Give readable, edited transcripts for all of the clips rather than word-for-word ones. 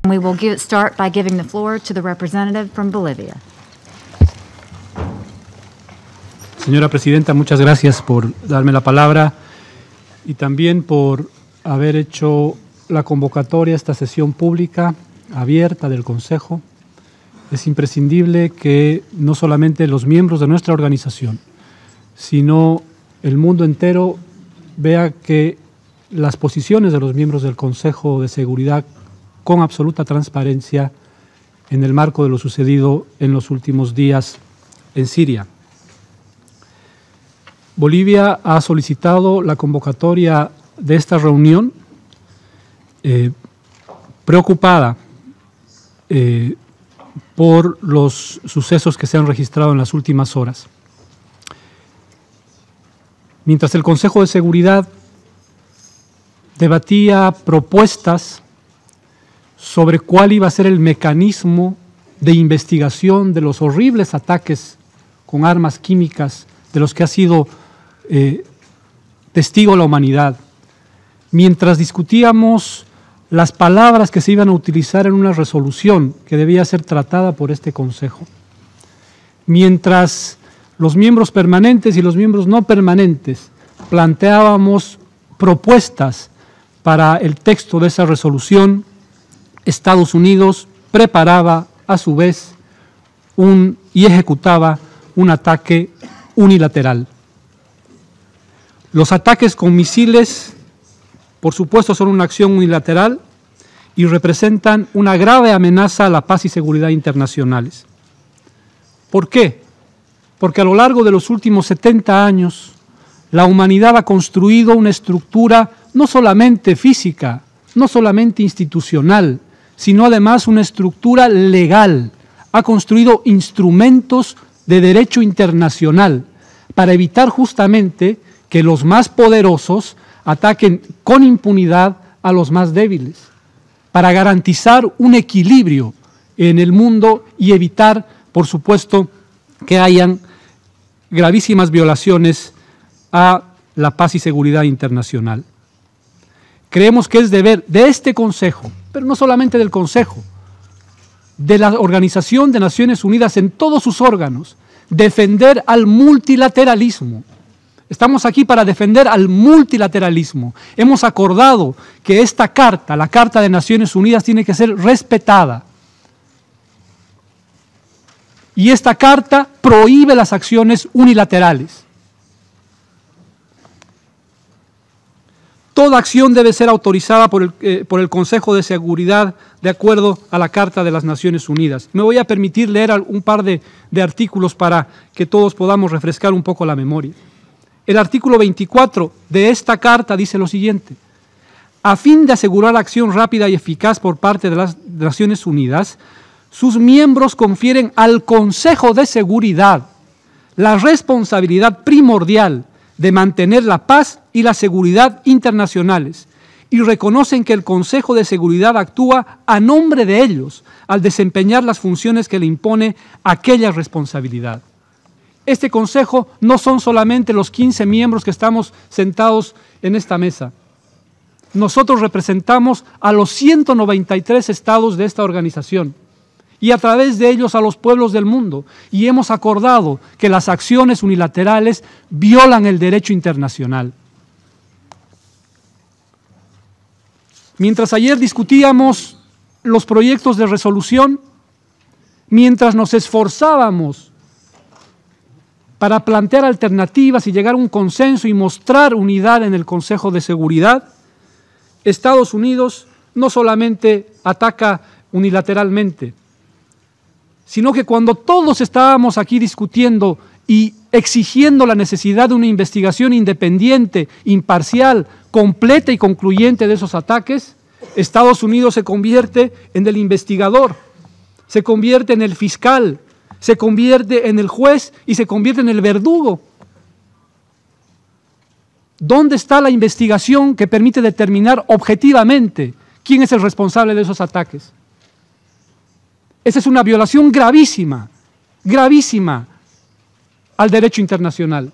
We will start by giving the floor to the representative from Bolivia. Señora Presidenta, muchas gracias por darme la palabra y también por haber hecho la convocatoria a esta sesión pública abierta del Consejo. Es imprescindible que no solamente los miembros de nuestra organización, sino el mundo entero vea que las posiciones de los miembros del Consejo de Seguridad con absoluta transparencia en el marco de lo sucedido en los últimos días en Siria. Bolivia ha solicitado la convocatoria de esta reunión preocupada por los sucesos que se han registrado en las últimas horas. Mientras el Consejo de Seguridad debatía propuestas sobre cuál iba a ser el mecanismo de investigación de los horribles ataques con armas químicas de los que ha sido testigo la humanidad, mientras discutíamos las palabras que se iban a utilizar en una resolución que debía ser tratada por este Consejo, mientras los miembros permanentes y los miembros no permanentes planteábamos propuestas para el texto de esa resolución, Estados Unidos preparaba a su vez y ejecutaba un ataque unilateral. Los ataques con misiles, por supuesto, son una acción unilateral y representan una grave amenaza a la paz y seguridad internacionales. ¿Por qué? Porque a lo largo de los últimos 70 años, la humanidad ha construido una estructura no solamente física, no solamente institucional, sino además una estructura legal. Ha construido instrumentos de derecho internacional para evitar justamente que los más poderosos ataquen con impunidad a los más débiles, para garantizar un equilibrio en el mundo y evitar, por supuesto, que hayan gravísimas violaciones a la paz y seguridad internacional. Creemos que es deber de este Consejo, pero no solamente del Consejo, de la Organización de Naciones Unidas en todos sus órganos, defender al multilateralismo. Estamos aquí para defender al multilateralismo. Hemos acordado que esta carta, la Carta de Naciones Unidas, tiene que ser respetada. Y esta carta prohíbe las acciones unilaterales. Toda acción debe ser autorizada por el Consejo de Seguridad de acuerdo a la Carta de las Naciones Unidas. Me voy a permitir leer un par de artículos para que todos podamos refrescar un poco la memoria. El artículo 24 de esta carta dice lo siguiente: a fin de asegurar la acción rápida y eficaz por parte de las Naciones Unidas, sus miembros confieren al Consejo de Seguridad la responsabilidad primordial de mantener la paz y la seguridad internacionales y reconocen que el Consejo de Seguridad actúa a nombre de ellos al desempeñar las funciones que le impone aquella responsabilidad. Este Consejo no son solamente los 15 miembros que estamos sentados en esta mesa. Nosotros representamos a los 193 estados de esta organización y a través de ellos a los pueblos del mundo. Y hemos acordado que las acciones unilaterales violan el derecho internacional. Mientras ayer discutíamos los proyectos de resolución, mientras nos esforzábamos para plantear alternativas y llegar a un consenso y mostrar unidad en el Consejo de Seguridad, Estados Unidos no solamente ataca unilateralmente, sino que cuando todos estábamos aquí discutiendo y exigiendo la necesidad de una investigación independiente, imparcial, completa y concluyente de esos ataques, Estados Unidos se convierte en el investigador, se convierte en el fiscal, se convierte en el juez y se convierte en el verdugo. ¿Dónde está la investigación que permite determinar objetivamente quién es el responsable de esos ataques? Esa es una violación gravísima, gravísima al derecho internacional.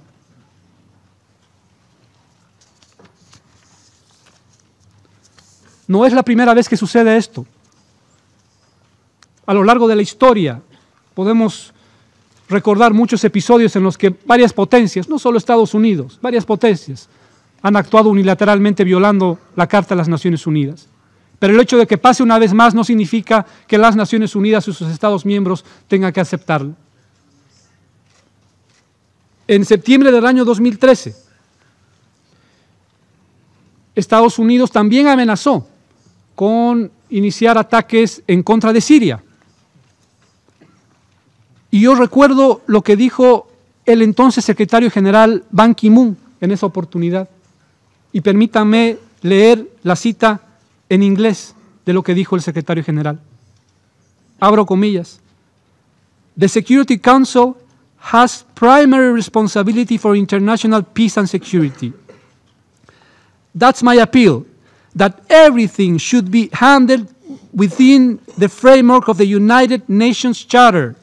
No es la primera vez que sucede esto. A lo largo de la historia podemos recordar muchos episodios en los que varias potencias, no solo Estados Unidos, varias potencias han actuado unilateralmente violando la Carta de las Naciones Unidas. Pero el hecho de que pase una vez más no significa que las Naciones Unidas y sus Estados miembros tengan que aceptarlo. En septiembre del año 2013, Estados Unidos también amenazó con iniciar ataques en contra de Siria. Y yo recuerdo lo que dijo el entonces secretario general Ban Ki-moon en esa oportunidad. Y permítanme leer la cita en inglés de lo que dijo el secretario general. Abro comillas. The Security Council has primary responsibility for international peace and security. That's my appeal, that everything should be handled within the framework of the United Nations Charter.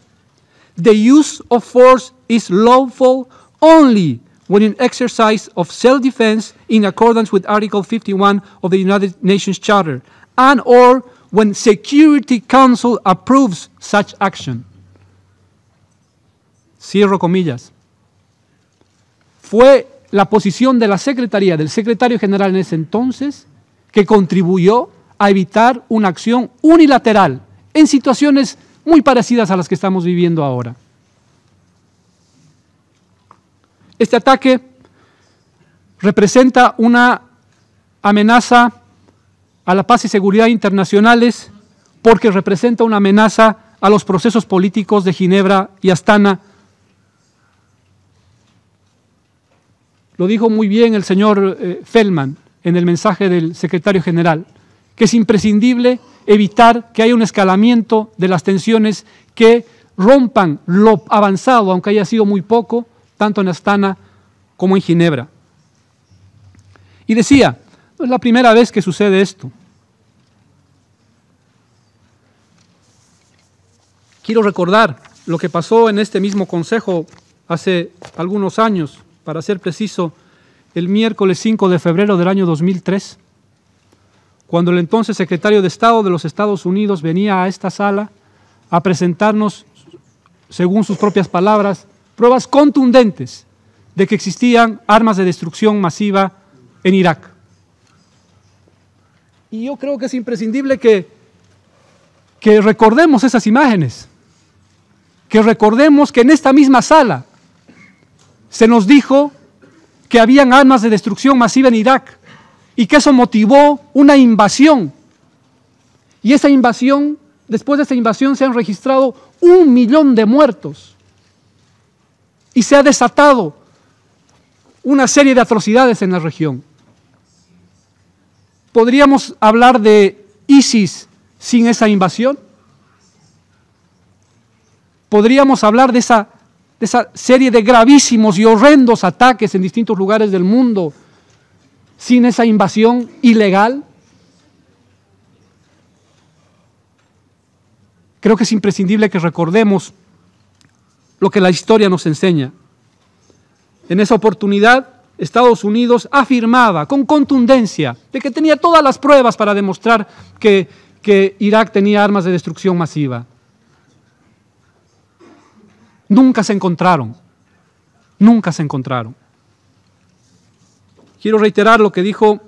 The use of force is lawful only when in exercise of self-defense in accordance with Article 51 of the United Nations Charter, and or when Security Council approves such action. Cierro comillas. Fue la posición de la Secretaría, del secretario general en ese entonces, que contribuyó a evitar una acción unilateral en situaciones muy parecidas a las que estamos viviendo ahora. Este ataque representa una amenaza a la paz y seguridad internacionales porque representa una amenaza a los procesos políticos de Ginebra y Astana. Lo dijo muy bien el señor Feldman en el mensaje del secretario general, que es imprescindible evitar que haya un escalamiento de las tensiones que rompan lo avanzado, aunque haya sido muy poco, tanto en Astana como en Ginebra. Y decía, no es la primera vez que sucede esto. Quiero recordar lo que pasó en este mismo consejo hace algunos años, para ser preciso, el miércoles 5 de febrero del año 2003, cuando el entonces secretario de Estado de los Estados Unidos venía a esta sala a presentarnos, según sus propias palabras, pruebas contundentes de que existían armas de destrucción masiva en Irak. Y yo creo que es imprescindible que recordemos esas imágenes, que recordemos que en esta misma sala se nos dijo que habían armas de destrucción masiva en Irak y que eso motivó una invasión. Y esa invasión, después de esa invasión se han registrado 1 millón de muertos y se ha desatado una serie de atrocidades en la región. ¿Podríamos hablar de ISIS sin esa invasión? ¿Podríamos hablar de esa serie de gravísimos y horrendos ataques en distintos lugares del mundo sin esa invasión ilegal? Creo que es imprescindible que recordemos lo que la historia nos enseña. En esa oportunidad, Estados Unidos afirmaba con contundencia de que tenía todas las pruebas para demostrar que Irak tenía armas de destrucción masiva. Nunca se encontraron. Nunca se encontraron. Quiero reiterar lo que dijo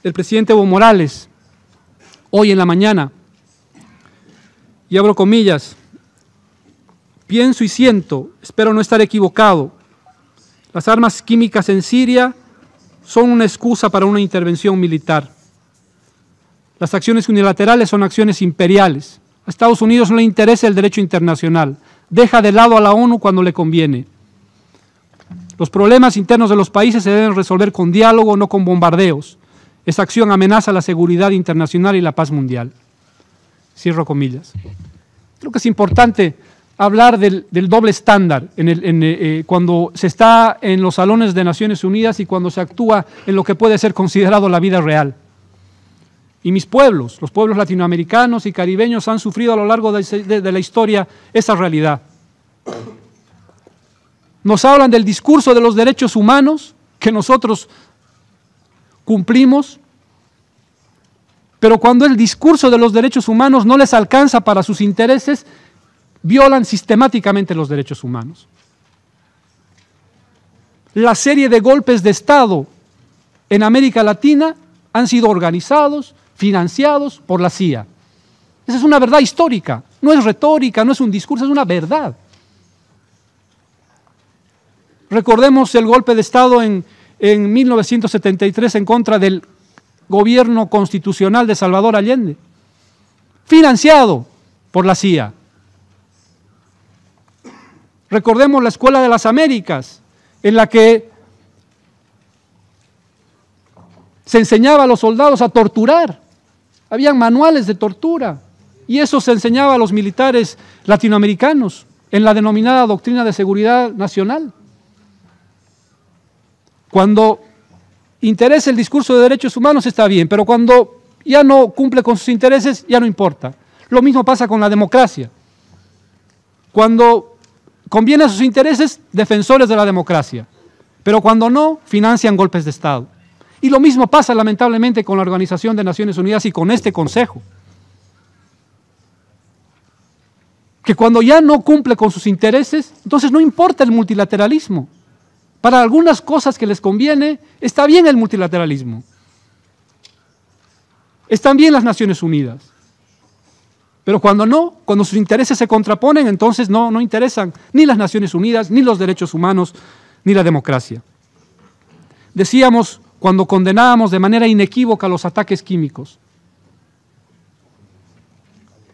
el presidente Evo Morales hoy en la mañana. Y abro comillas. Pienso y siento, espero no estar equivocado. Las armas químicas en Siria son una excusa para una intervención militar. Las acciones unilaterales son acciones imperiales. A Estados Unidos no le interesa el derecho internacional. Deja de lado a la ONU cuando le conviene. Los problemas internos de los países se deben resolver con diálogo, no con bombardeos. Esa acción amenaza la seguridad internacional y la paz mundial. Cierro comillas. Creo que es importante hablar del doble estándar cuando se está en los salones de Naciones Unidas y cuando se actúa en lo que puede ser considerado la vida real. Y mis pueblos, los pueblos latinoamericanos y caribeños han sufrido a lo largo de la historia esa realidad. Nos hablan del discurso de los derechos humanos que nosotros cumplimos, Pero cuando el discurso de los derechos humanos no les alcanza para sus intereses, violan sistemáticamente los derechos humanos. La serie de golpes de Estado en América Latina han sido organizados, financiados por la CIA. Esa es una verdad histórica, no es retórica, no es un discurso, es una verdad. Recordemos el golpe de Estado en 1973 en contra del gobierno constitucional de Salvador Allende, financiado por la CIA. Recordemos la Escuela de las Américas, en la que se enseñaba a los soldados a torturar. Habían manuales de tortura y eso se enseñaba a los militares latinoamericanos en la denominada Doctrina de Seguridad Nacional. Cuando interesa el discurso de derechos humanos está bien, pero cuando ya no cumple con sus intereses ya no importa. Lo mismo pasa con la democracia. Cuando conviene a sus intereses, defensores de la democracia, pero cuando no, financian golpes de Estado. Y lo mismo pasa lamentablemente con la Organización de Naciones Unidas y con este Consejo, que cuando ya no cumple con sus intereses, entonces no importa el multilateralismo. Para algunas cosas que les conviene, está bien el multilateralismo. Están bien las Naciones Unidas. Pero cuando no, cuando sus intereses se contraponen, entonces no interesan ni las Naciones Unidas, ni los derechos humanos, ni la democracia. Decíamos cuando condenábamos de manera inequívoca los ataques químicos,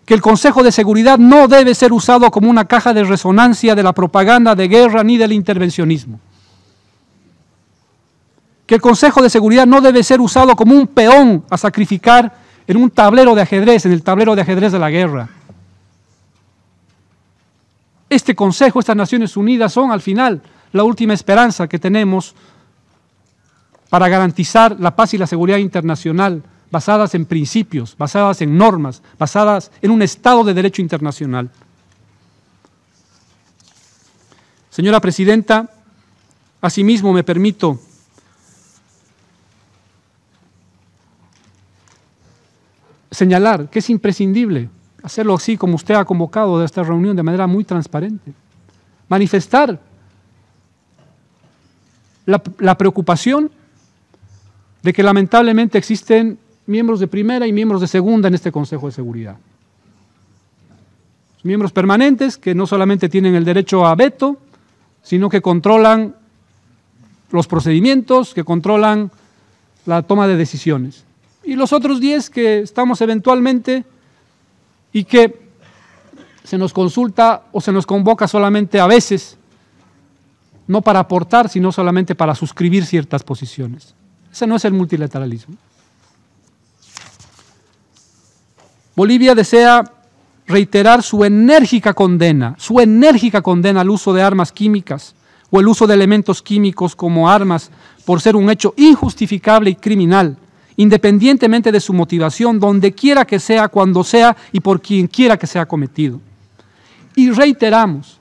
que el Consejo de Seguridad no debe ser usado como una caja de resonancia de la propaganda de guerra ni del intervencionismo. Que el Consejo de Seguridad no debe ser usado como un peón a sacrificar en un tablero de ajedrez, en el tablero de ajedrez de la guerra. Este Consejo, estas Naciones Unidas son al final la última esperanza que tenemos para garantizar la paz y la seguridad internacional basadas en principios, basadas en normas, basadas en un Estado de Derecho internacional. Señora Presidenta, asimismo me permito señalar que es imprescindible hacerlo así como usted ha convocado de esta reunión de manera muy transparente. Manifestar la preocupación de que lamentablemente existen miembros de primera y miembros de segunda en este Consejo de Seguridad. Miembros permanentes que no solamente tienen el derecho a veto, sino que controlan los procedimientos, que controlan la toma de decisiones. Y los otros 10 que estamos eventualmente y que se nos consulta o se nos convoca solamente a veces, no para aportar, sino solamente para suscribir ciertas posiciones. Ese no es el multilateralismo. Bolivia desea reiterar su enérgica condena al uso de armas químicas o el uso de elementos químicos como armas por ser un hecho injustificable y criminal, independientemente de su motivación, donde quiera que sea, cuando sea y por quien quiera que sea cometido. Y reiteramos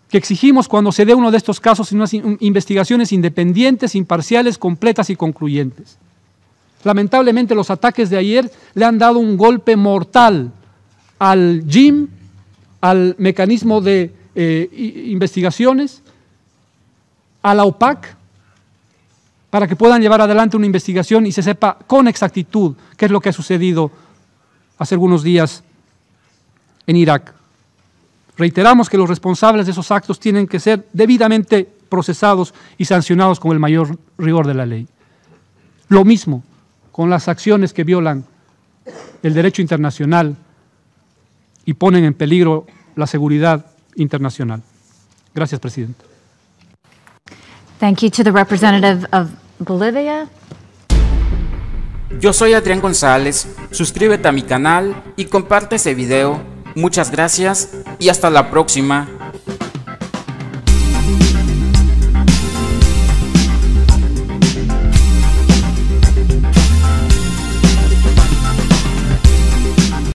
que exigimos cuando se dé uno de estos casos unas investigaciones independientes, imparciales, completas y concluyentes. Lamentablemente los ataques de ayer le han dado un golpe mortal al JIM, al mecanismo de investigaciones, a la OPAC, para que puedan llevar adelante una investigación y se sepa con exactitud qué es lo que ha sucedido hace algunos días en Irak. Reiteramos que los responsables de esos actos tienen que ser debidamente procesados y sancionados con el mayor rigor de la ley. Lo mismo con las acciones que violan el derecho internacional y ponen en peligro la seguridad internacional. Gracias, Presidenta. Thank you to the representative of Bolivia. Yo soy Adrián González, suscríbete a mi canal y comparte ese video. Muchas gracias y hasta la próxima.